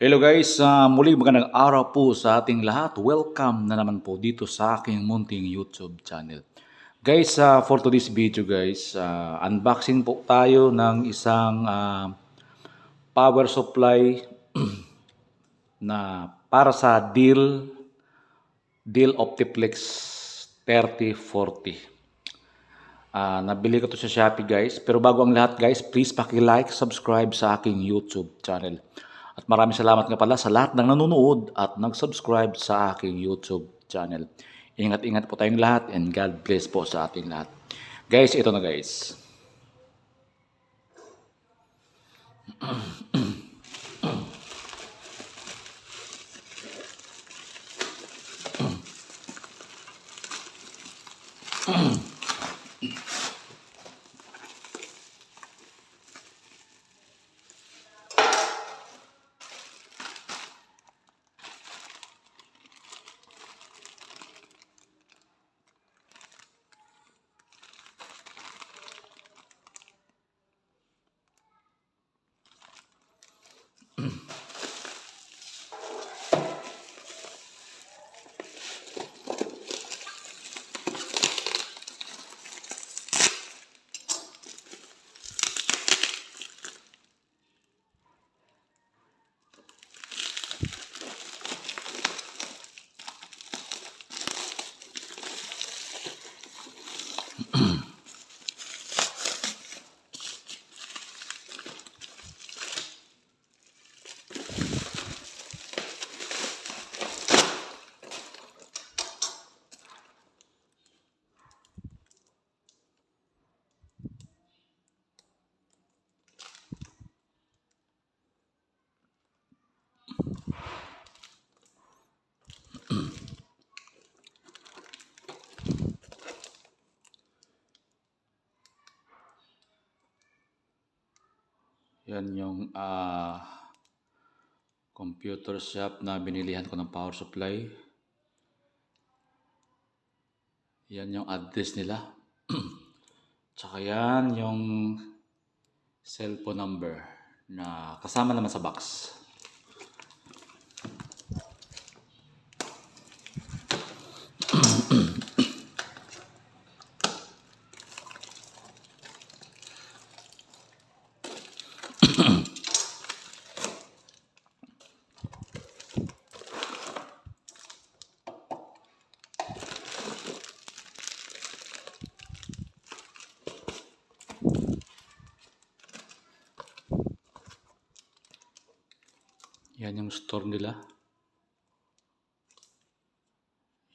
Hello guys, muli magandang araw po sa ating lahat. Welcome na naman po dito sa aking munting YouTube channel. Guys, for today's video guys, unboxing po tayo ng isang power supply na para sa Dell Optiplex 3040. Nabili ko to sa Shopee guys. Pero bago ang lahat guys, please paki-like, subscribe sa aking YouTube channel. At maraming salamat nga pala sa lahat ng nanonood at nag-subscribe sa aking YouTube channel. Ingat-ingat po tayong lahat and God bless po sa ating lahat. Guys, ito na guys. Yan yung computer shop na binilihan ko ng power supply. Yan yung address nila. Tsaka yan yung cellphone number na kasama naman sa box. Yan yung store nila.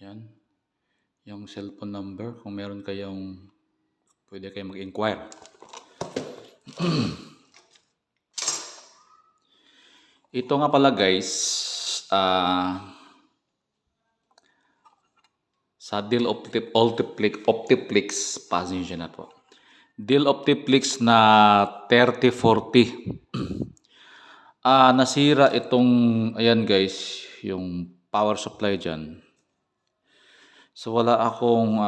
Yan. Yung cellphone number. Kung meron kayong, pwede kayong mag-inquire. Ito nga pala guys, sa Dell Optiplex, pasensya na po. Dell Optiplex na 3040. Nasira itong, ayan guys, yung power supply dyan. So wala akong,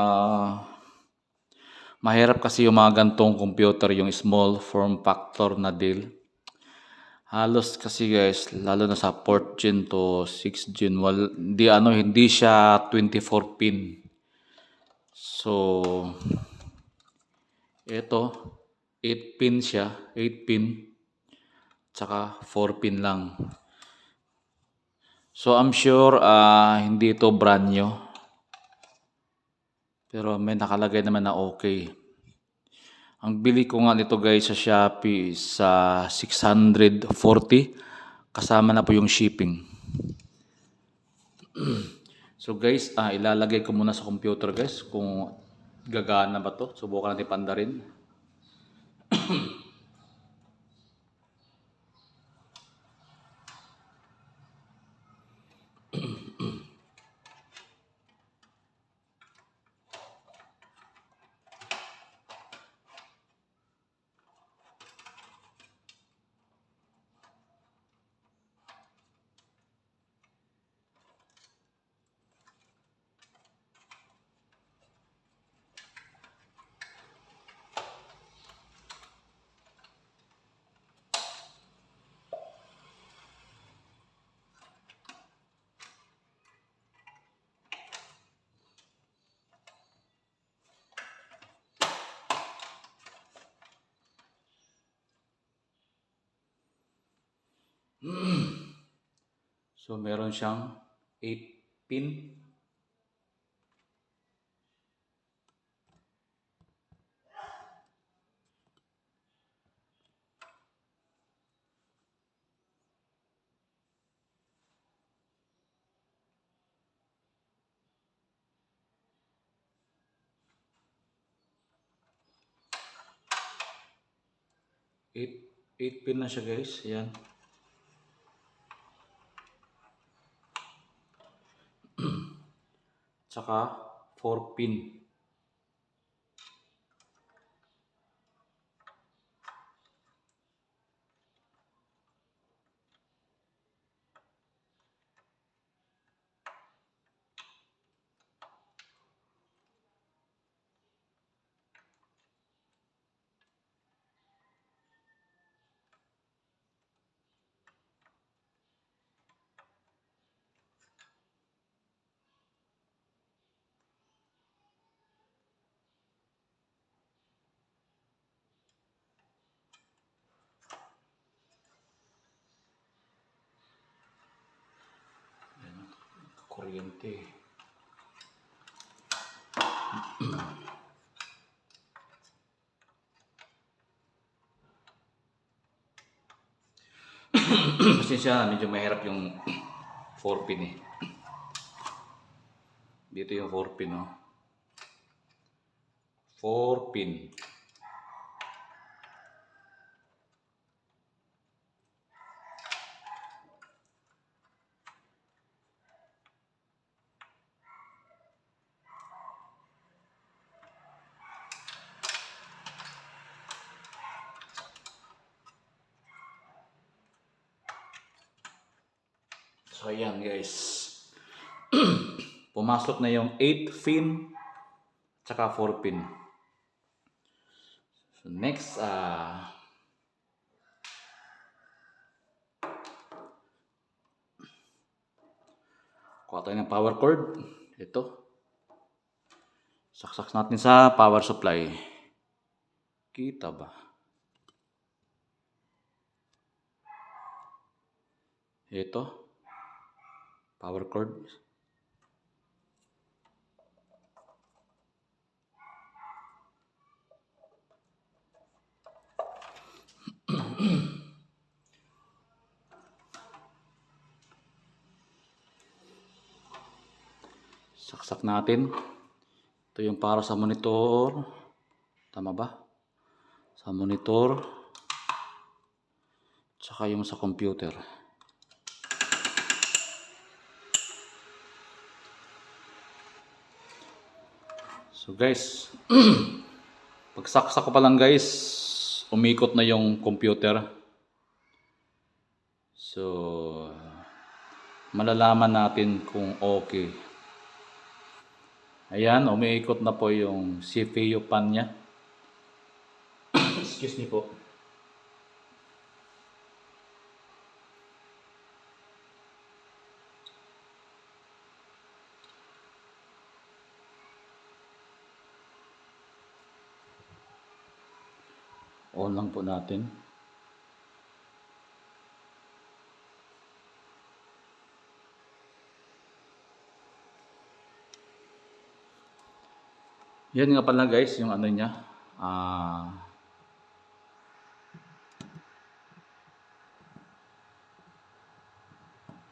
mahirap kasi yung mga gantong computer, yung small form factor na Dell. Halos kasi guys, lalo na sa 4th gen to 6th gen, hindi siya 24 pin. So, ito, 8 pin siya, 8 pin. Tsaka 4 pin lang. So I'm sure hindi ito brand new. Pero may nakalagay naman na okay. Ang bili ko nga nito guys sa Shopee is 640. Kasama na po yung shipping. So guys, ilalagay ko muna sa computer guys kung gagana ba to. Subukan natin pandarin. So meron siyang 8 pin. Eight 8 pin na siya guys. Ayan. Tsaka 4 pin. Kuryente. Pasensya na, medyo mahirap yung 4 pin eh. Dito yung 4 pin, no? 4 pin. So ayan guys. Pumasok na yung 8 pin tsaka 4 pin. So next, kuha tayo ng power cord. Ito. Saksak natin sa power supply. Kita ba? Ito. Power cord. Saksak natin. Ito yung para sa monitor. Tama ba? Sa monitor. Tsaka yung sa computer. So guys, pagsaksak ko pa lang guys, umikot na yung computer. So, malalaman natin kung okay. Ayan, umiikot na po yung CPU pan niya. Excuse me po. On lang po natin. Yan nga pala guys, yung ano niya.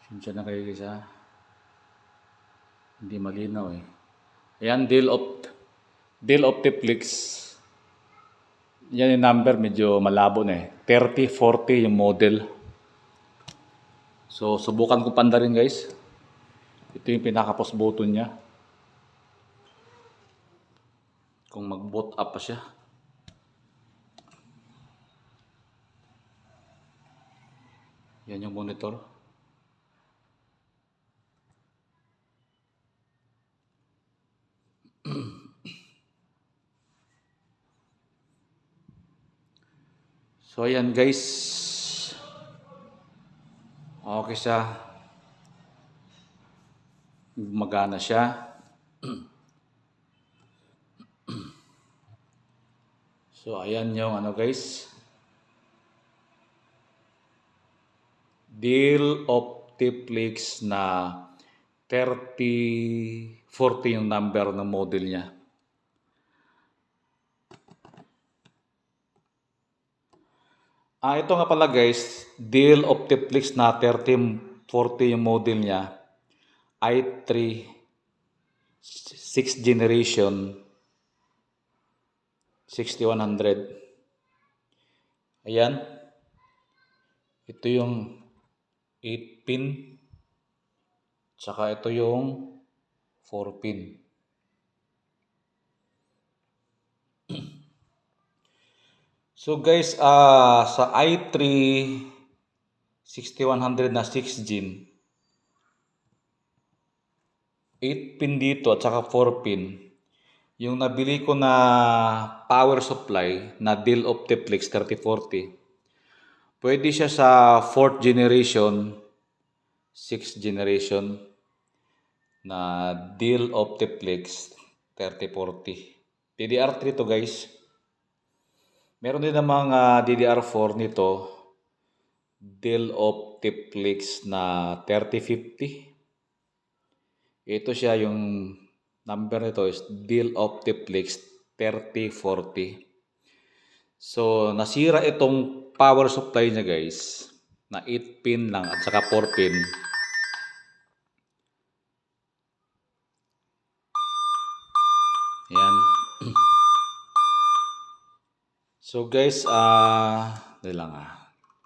Sinsya na kayo guys ha. Hindi malinaw eh. Ayan, Dell Optiplex. Yan yung number, medyo malabo na eh. 3040 yung model. So, subukan ko panda rin guys. Ito yung pinaka-post button niya. Kung mag-boot up pa siya. Yan yung monitor. So ayan guys. Okay siya. Magana siya. So ayan yung ano guys. Dell Optiplex na 3040 yung number ng model niya. Ito nga pala guys, Dell Optiplex na 3040 yung model niya. i3 6th generation 6100. Ayan. Ito yung 8 pin. Tsaka ito yung 4 pin. So guys, sa i3 6100 na 6 gen, 8 pin dito at saka 4 pin. Yung nabili ko na power supply na Dell Optiplex 3040, pwede siya sa 4th generation, 6th generation na Dell Optiplex 3040. DDR3 to guys. Meron din namang DDR4 nito, Dell Optiplex na 3050. Ito siya, yung number nito is Dell Optiplex 3040. So, nasira itong power supply niya guys, na 8 pin lang at saka 4 pin. Yan. So guys, dali lang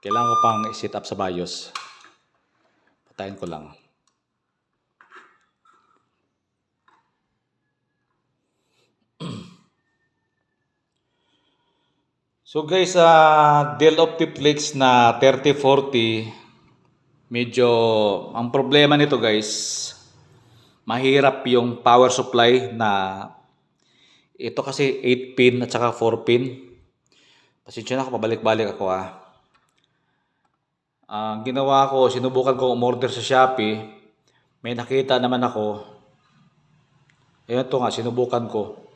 kailangan ko pang i-set up sa BIOS. Patayin ko lang. So guys, Dell Optiplex na 3040, medyo ang problema nito guys, mahirap yung power supply na ito kasi 8 pin at saka 4 pin. Pasensya na ako, pabalik-balik ako Ang ginawa ko, sinubukan ko umorder sa Shopee. May nakita naman ako. Ayan ito nga, sinubukan ko.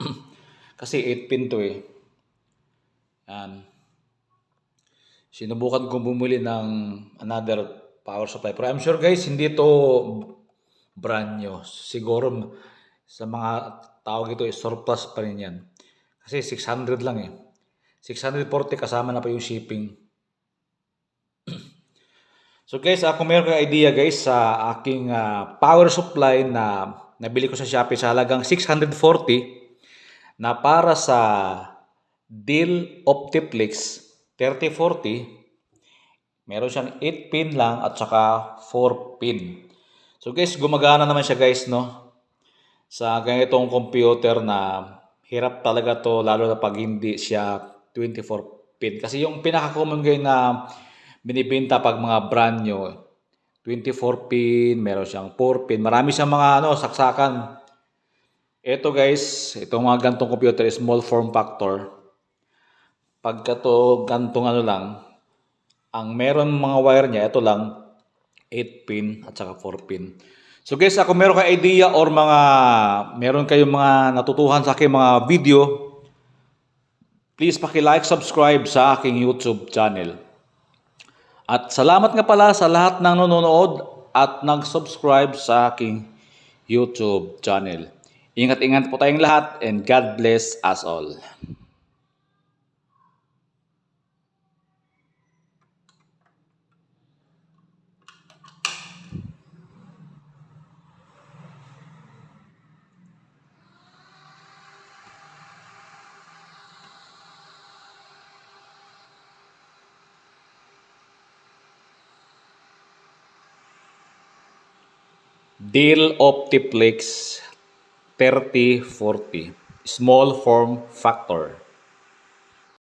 Kasi 8 pin to Yan. Sinubukan kong bumili ng another power supply. Pero I'm sure guys, hindi to brand new. Siguro sa mga tawag ito, surplus pa rin yan. Kasi 600 lang 640 kasama na pa yung shipping. So guys, kung meron kang idea guys sa aking power supply na nabili ko sa Shopee sa halagang 640 na para sa Dell Optiplex 3040, meron siyang 8 pin lang at saka 4 pin. So guys, gumagana naman siya guys, no? Sa ganitong computer na hirap talaga to, lalo na pag hindi siya 24 pin. Kasi yung pinaka-common guys na binibenta pag mga brand new, 24 pin, meron siyang 4 pin. Marami siyang mga saksakan. Ito guys, itong mga gantong computer, small form factor. Pagka to gantong lang, ang meron mga wire niya, ito lang, 8 pin at saka 4 pin. So guys, kung meron kayong idea or meron kayong mga natutuhan sa aking mga video, please paki-like, subscribe sa aking YouTube channel. At salamat nga pala sa lahat ng nanonood at nag-subscribe sa aking YouTube channel. Ingat-ingat po tayong lahat and God bless us all. Dell Optiplex 3040, small form factor.